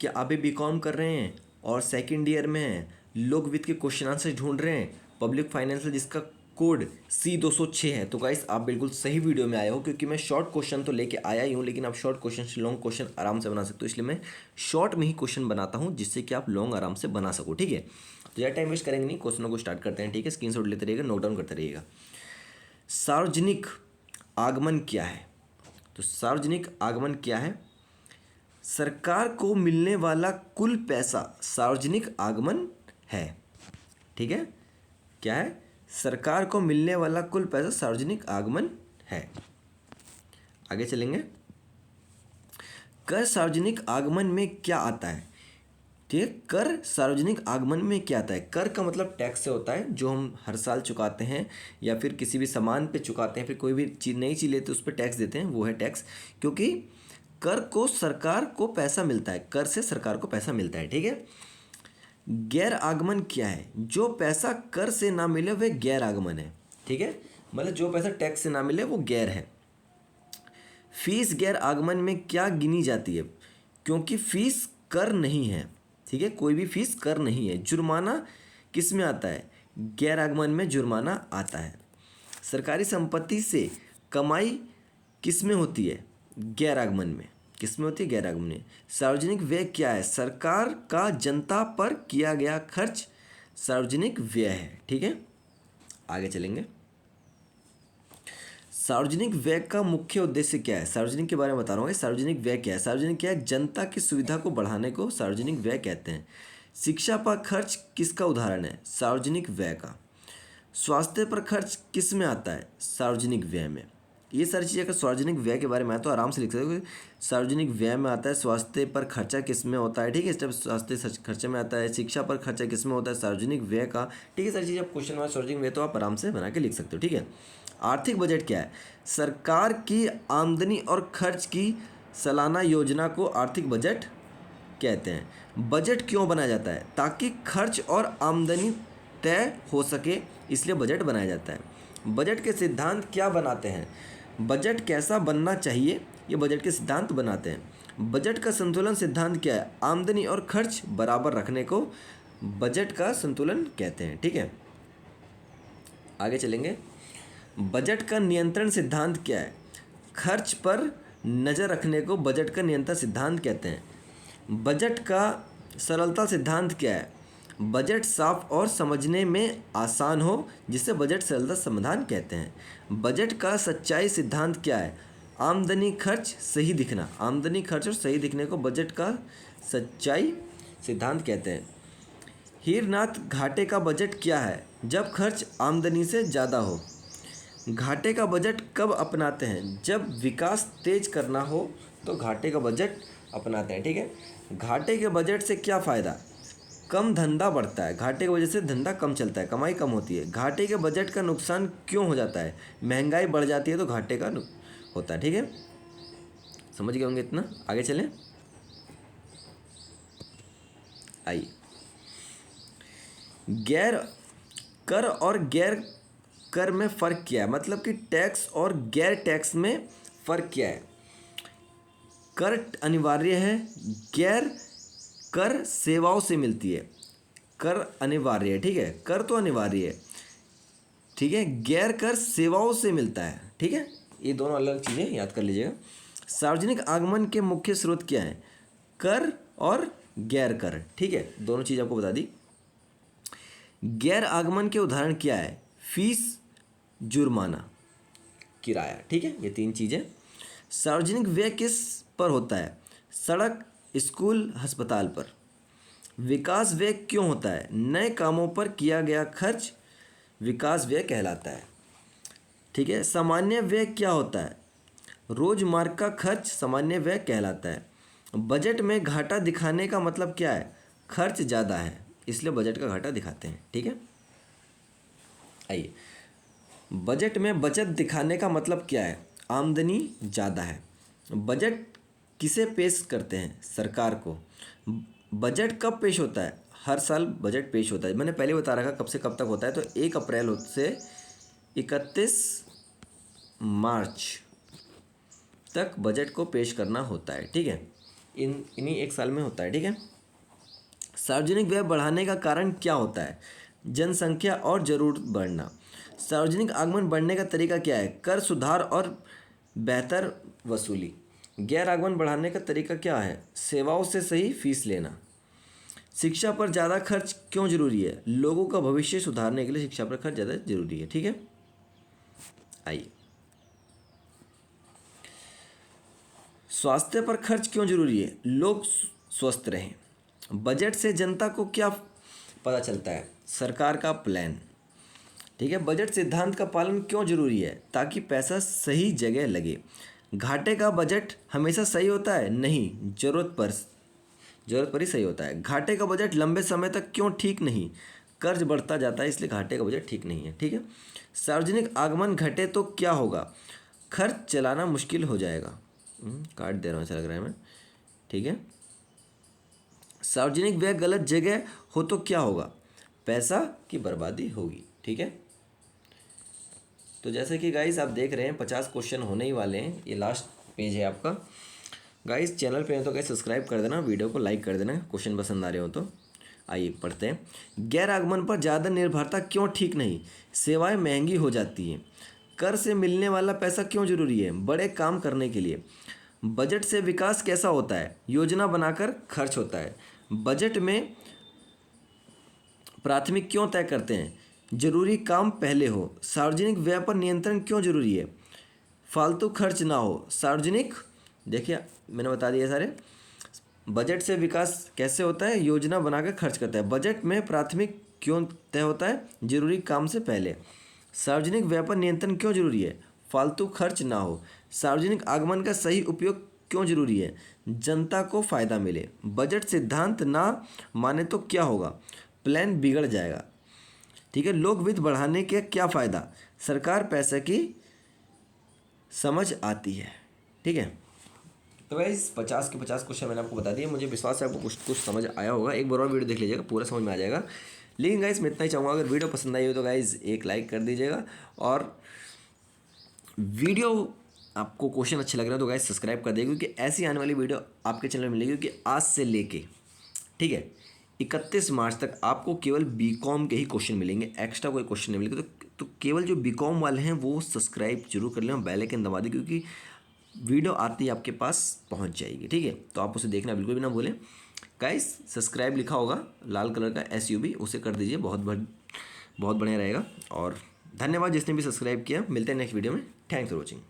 क्या आप भी बीकॉम कर रहे हैं और सेकंड ईयर में हैं, लोक वित्त के क्वेश्चन आंसर ढूंढ रहे हैं, पब्लिक फाइनेंस जिसका कोड C206 है, तो गाइस आप बिल्कुल सही वीडियो में आए हो, क्योंकि मैं शॉर्ट क्वेश्चन तो लेके आया ही हूँ, लेकिन आप शॉर्ट क्वेश्चन से लॉन्ग क्वेश्चन आराम से बना सकते हो, इसलिए मैं शॉर्ट में ही क्वेश्चन बनाता हूँ जिससे कि आप लॉन्ग आराम से बना सको। ठीक है, तो ज़्यादा टाइम वेस्ट करेंगे नहीं, क्वेश्चनों को स्टार्ट करते हैं। ठीक है, स्क्रीनशॉट लेते रहिएगा, नोट डाउन करते रहिएगा। सार्वजनिक आगमन क्या है? तो सार्वजनिक आगमन क्या है? सरकार को मिलने वाला कुल पैसा सार्वजनिक आगमन है। ठीक है, क्या है? सरकार को मिलने वाला कुल पैसा सार्वजनिक आगमन है। आगे चलेंगे। कर सार्वजनिक आगमन में क्या आता है? ठीक है, कर सार्वजनिक आगमन में क्या आता है? कर का मतलब टैक्स से होता है, जो हम हर साल चुकाते हैं या फिर किसी भी सामान पे चुकाते हैं, फिर कोई भी चीज़ नई चीज़ लेते हैं उस पर टैक्स देते हैं, वो है टैक्स। क्योंकि कर को सरकार को पैसा मिलता है, कर से सरकार को पैसा मिलता है। ठीक है। गैर आगमन क्या है? जो पैसा कर से ना मिले वह गैर आगमन है। ठीक है, मतलब जो पैसा टैक्स से ना मिले वो गैर है। फीस गैर आगमन में क्या गिनी जाती है? क्योंकि फीस कर नहीं है। ठीक है, कोई भी फीस कर नहीं है। जुर्माना किस में आता है? गैर आगमन में जुर्माना आता है। सरकारी संपत्ति से कमाई किस में होती है? गैर आगमन में। किस में होती है? गैर आगमन में। सार्वजनिक व्यय क्या है? सरकार का जनता पर किया गया खर्च सार्वजनिक व्यय है। ठीक है, आगे चलेंगे। सार्वजनिक व्यय का मुख्य उद्देश्य क्या है? सार्वजनिक के बारे में बता रहा हूँ। सार्वजनिक व्यय क्या है? सार्वजनिक क्या है? जनता की सुविधा को बढ़ाने को सार्वजनिक व्यय कहते हैं। शिक्षा पर खर्च किसका उदाहरण है? सार्वजनिक व्यय का। स्वास्थ्य पर खर्च किस में आता है? सार्वजनिक व्यय में। ये सारी चीज़ें अगर सार्वजनिक व्यय के बारे में है तो आराम से लिख सकते हो। सार्वजनिक व्यय में आता है, स्वास्थ्य पर खर्चा किस में होता है? ठीक है, जब स्वास्थ्य खर्चे में आता है। शिक्षा पर खर्चा किस में होता है? सार्वजनिक व्यय का। ठीक है, सारी चीज़ आप क्वेश्चन में सार्वजनिक व्यय तो आप आराम से बना के लिख सकते हो। ठीक है। आर्थिक बजट क्या है? सरकार की आमदनी और खर्च की सालाना योजना को आर्थिक बजट कहते हैं। बजट क्यों बनाया जाता है? ताकि खर्च और आमदनी तय हो सके, इसलिए बजट बनाया जाता है। बजट के सिद्धांत क्या बनाते हैं? बजट कैसा बनना चाहिए, ये बजट के सिद्धांत बनाते हैं। बजट का संतुलन सिद्धांत क्या है? आमदनी और खर्च बराबर रखने को बजट का संतुलन कहते हैं। ठीक है, आगे चलेंगे। बजट का नियंत्रण सिद्धांत क्या है? खर्च पर नज़र रखने को बजट का नियंत्रण सिद्धांत कहते हैं। बजट का सरलता सिद्धांत क्या है? बजट साफ और समझने में आसान हो, जिसे बजट सरलता समाधान कहते हैं। बजट का सच्चाई सिद्धांत क्या है? आमदनी खर्च सही दिखना। आमदनी खर्च और सही दिखने को बजट का सच्चाई सिद्धांत कहते हैं। हीरनाथ घाटे का बजट क्या है? जब खर्च आमदनी से ज़्यादा हो। घाटे का बजट कब अपनाते हैं? जब विकास तेज करना हो तो घाटे का बजट अपनाते हैं। ठीक है, घाटे के बजट से क्या फ़ायदा? कम धंधा बढ़ता है। घाटे की वजह से धंधा कम चलता है, कमाई कम होती है। घाटे के बजट का नुकसान क्यों हो जाता है? महंगाई बढ़ जाती है तो घाटे का होता है। ठीक है, समझ गए होंगे इतना। आगे चलें। आइए, गैर कर और गैर कर में फ़र्क क्या है? मतलब कि टैक्स और गैर टैक्स में फ़र्क क्या है? कर अनिवार्य है, गैर कर सेवाओं से मिलती है। कर अनिवार्य है, ठीक है, कर तो अनिवार्य है, ठीक है, गैर कर सेवाओं से मिलता है। ठीक है, ये दोनों अलग चीज़ें याद कर लीजिएगा। सार्वजनिक आगमन के मुख्य स्रोत क्या है? कर और गैर कर। ठीक है, दोनों चीज़ आपको बता दी। गैर आगमन के उदाहरण क्या है? फीस, जुर्माना, किराया। ठीक है, ये तीन चीज़ें। सार्वजनिक व्यय किस पर होता है? सड़क, स्कूल, अस्पताल पर। विकास व्यय क्यों होता है? नए कामों पर किया गया खर्च विकास व्यय कहलाता है। ठीक है, सामान्य व्यय क्या होता है? रोजमर्रा का खर्च सामान्य व्यय कहलाता है। बजट में घाटा दिखाने का मतलब क्या है? खर्च ज़्यादा है, इसलिए बजट का घाटा दिखाते हैं। ठीक है, आइए, बजट में बचत दिखाने का मतलब क्या है? आमदनी ज़्यादा है। बजट किसे पेश करते हैं? सरकार को। बजट कब पेश होता है? हर साल बजट पेश होता है। मैंने पहले बता रखा कब से कब तक होता है, तो 1 अप्रैल से 31 मार्च तक बजट को पेश करना होता है। ठीक है, इन्हीं एक साल में होता है, ठीक है। सार्वजनिक व्यय बढ़ाने का कारण क्या होता है? जनसंख्या और जरूरत बढ़ना। सार्वजनिक आगमन बढ़ने का तरीका क्या है? कर सुधार और बेहतर वसूली। गैर आगमन बढ़ाने का तरीका क्या है? सेवाओं से सही फीस लेना। शिक्षा पर ज़्यादा खर्च क्यों जरूरी है? लोगों का भविष्य सुधारने के लिए शिक्षा पर खर्च ज़्यादा जरूरी है, ठीक है। आइए, स्वास्थ्य पर खर्च क्यों जरूरी है? लोग स्वस्थ रहें। बजट से जनता को क्या पता चलता है? सरकार का प्लान, ठीक है। बजट सिद्धांत का पालन क्यों जरूरी है? ताकि पैसा सही जगह लगे। घाटे का बजट हमेशा सही होता है? नहीं, जरूरत पर ही सही होता है। घाटे का बजट लंबे समय तक क्यों ठीक नहीं? कर्ज बढ़ता जाता है, इसलिए घाटे का बजट ठीक नहीं है, ठीक है। सार्वजनिक आगमन घटे तो क्या होगा? खर्च चलाना मुश्किल हो जाएगा। काट दे रहा हूँ, ऐसा लग रहा है मैं, ठीक है। सार्वजनिक व्यय गलत जगह हो तो क्या होगा? पैसा की बर्बादी होगी, ठीक है। तो जैसे कि गाइस आप देख रहे हैं 50 क्वेश्चन होने ही वाले हैं, ये लास्ट पेज है आपका। गाइस चैनल पे हैं तो गाइस सब्सक्राइब कर देना, वीडियो को लाइक कर देना, क्वेश्चन पसंद आ रहे हो तो। आइए पढ़ते हैं। गैर आगमन पर ज़्यादा निर्भरता क्यों ठीक नहीं? सेवाएं महंगी हो जाती हैं। कर से मिलने वाला पैसा क्यों जरूरी है? बड़े काम करने के लिए। बजट से विकास कैसा होता है? योजना बनाकर खर्च होता है। बजट में प्राथमिक क्यों तय करते हैं? जरूरी काम पहले हो। सार्वजनिक व्यय पर नियंत्रण क्यों जरूरी है? फालतू खर्च ना हो। सार्वजनिक, देखिए मैंने बता दिया सारे। बजट से विकास कैसे होता है? योजना बनाकर खर्च करता है। बजट में प्राथमिक क्यों तय होता है? जरूरी काम से पहले। सार्वजनिक व्यय पर नियंत्रण क्यों जरूरी है? फालतू खर्च ना हो। सार्वजनिक आगमन का सही उपयोग क्यों जरूरी है? जनता को फायदा मिले। बजट सिद्धांत ना माने तो क्या होगा? प्लान बिगड़ जाएगा, ठीक है। लोक वित्त बढ़ाने के क्या फ़ायदा? सरकार पैसे की समझ आती है, ठीक है। तो गाइस 50 के 50 क्वेश्चन मैंने आपको बता दिए। मुझे विश्वास है आपको कुछ कुछ समझ आया होगा। एक बार और वीडियो देख लीजिएगा, पूरा समझ में आ जाएगा। लेकिन गाइस मैं इतना ही चाहूँगा, अगर वीडियो पसंद आई हो तो गाइस एक लाइक कर दीजिएगा, और वीडियो आपको क्वेश्चन अच्छे लग रहे हैं तो गाइस सब्सक्राइब कर दीजिएगा, क्योंकि ऐसी आने वाली वीडियो आपके चैनल में मिलेगी। क्योंकि आज से लेके, ठीक है, 31 मार्च तक आपको केवल बीकॉम के ही क्वेश्चन मिलेंगे, एक्स्ट्रा कोई क्वेश्चन नहीं मिलेगा। तो केवल जो बीकॉम वाले हैं वो सब्सक्राइब जरूर कर लें और बेल आइकन दबा दें, क्योंकि वीडियो आते ही आपके पास पहुंच जाएगी, ठीक है। तो आप उसे देखना बिल्कुल भी ना भूलें। गाइस सब्सक्राइब लिखा होगा लाल कलर का SUB, उसे कर दीजिए, बहुत बढ़िया रहेगा। और धन्यवाद जिसने भी सब्सक्राइब किया। मिलते हैं नेक्स्ट वीडियो में। Thanks for watching.